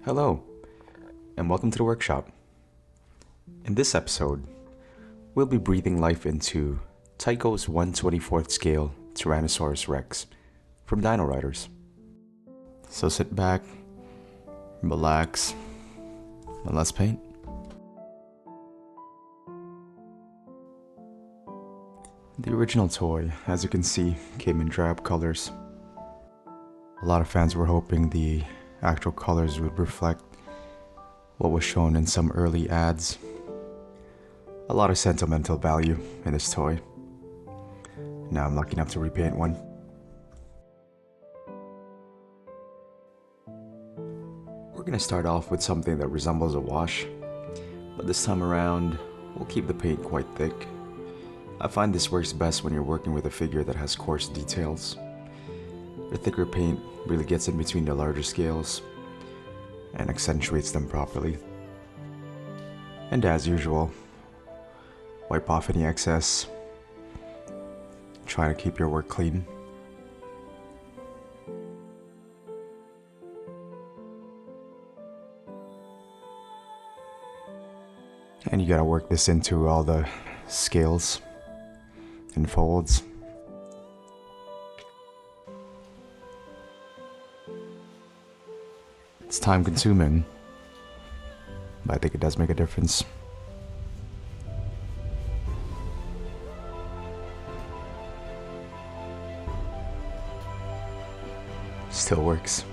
Hello, and welcome to the workshop. In this episode, we'll be breathing life into Tyco's 1/24th scale Tyrannosaurus Rex from Dino-Riders. So sit back, relax, and let's paint. The original toy, as you can see, came in drab colors. A lot of fans were hoping the actual colors would reflect what was shown in some early ads. A lot of sentimental value in this toy. Now I'm lucky enough to repaint one. We're gonna start off with something that resembles a wash, but this time around, we'll keep the paint quite thick. I find this works best when you're working with a figure that has coarse details. The thicker paint really gets in between the larger scales and accentuates them properly. And as usual, wipe off any excess. Try to keep your work clean. And you gotta work this into all the scales and folds. It's time consuming, but I think it does make a difference. Still works.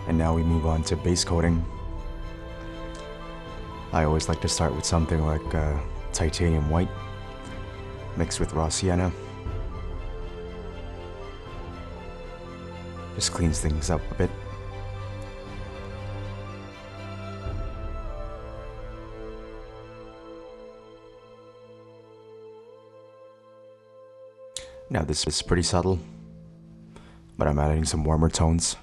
And now we move on to base coating. I always like to start with something like titanium white mixed with raw sienna. Just cleans things up a bit. Now this is pretty subtle, but I'm adding some warmer tones.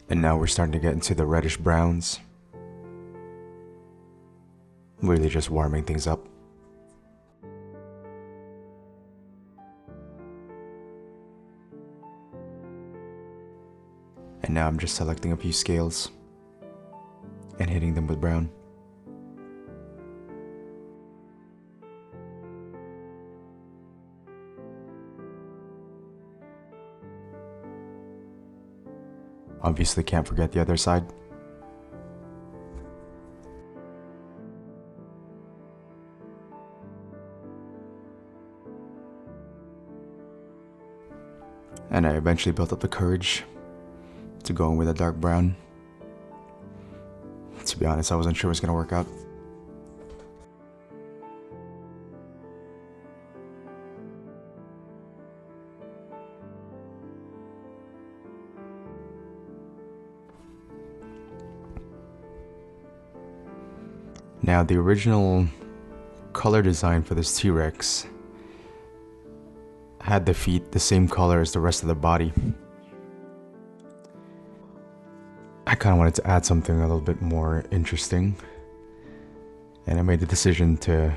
And now we're starting to get into the reddish browns. Really just warming things up. And now I'm just selecting a few scales and hitting them with brown. Obviously can't forget the other side. And I eventually built up the courage to go in with a dark brown. To be honest, I wasn't sure it was gonna work out. Now, the original color design for this T-Rex had the feet the same color as the rest of the body. I kind of wanted to add something a little bit more interesting, and I made the decision to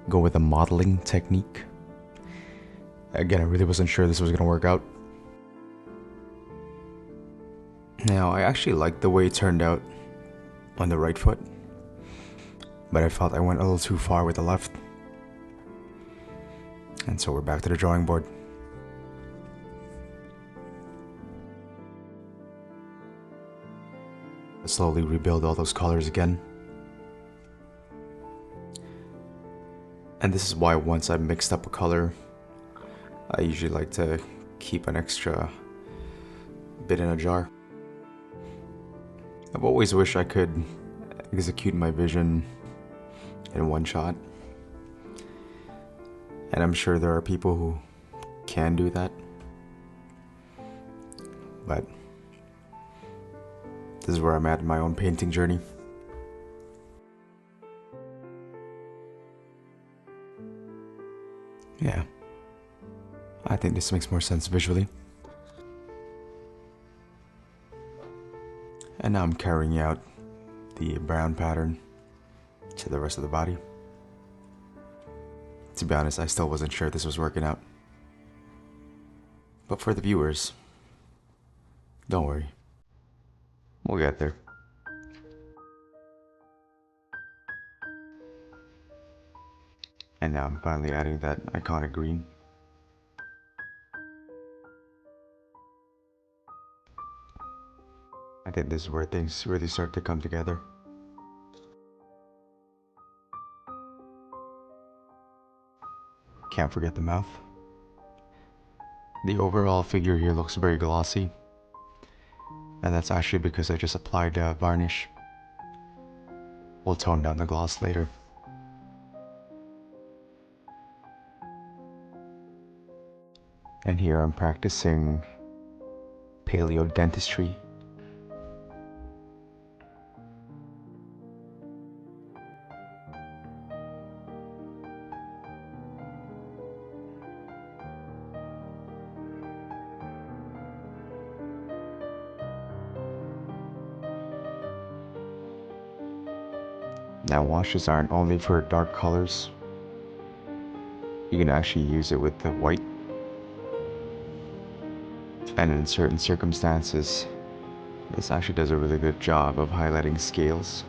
go with a mottling technique. Again, I really wasn't sure this was going to work out. Now, I actually liked the way it turned out on the right foot, but I felt I went a little too far with the left. And so we're back to the drawing board. I slowly rebuild all those colors again. And this is why once I've mixed up a color, I usually like to keep an extra bit in a jar. I've always wished I could execute my vision in one shot. And I'm sure there are people who can do that. But this is where I'm at in my own painting journey. Yeah. I think this makes more sense visually. And now I'm carrying out the brown pattern to the rest of the body. To be honest, I still wasn't sure this was working out. But for the viewers, don't worry. We'll get there. And now I'm finally adding that iconic green. I think this is where things really start to come together. Can't forget the mouth. The overall figure here looks very glossy. And that's actually because I just applied varnish. We'll tone down the gloss later. And here I'm practicing paleo dentistry. Now washes aren't only for dark colors. You can actually use it with the white. And in certain circumstances, this actually does a really good job of highlighting scales.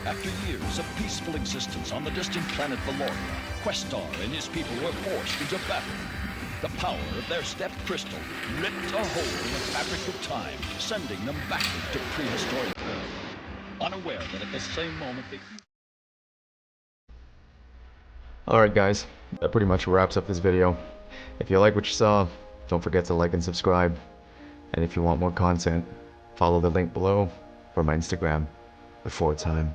After years of peaceful existence on the distant planet Valoria, Questar and his people were forced into battle. The power of their stepped crystal ripped a hole in the fabric of time, sending them backward to prehistoric Earth, unaware that at the same moment they... Alright guys, that pretty much wraps up this video. If you like what you saw, don't forget to like and subscribe. And if you want more content, follow the link below for my Instagram before time.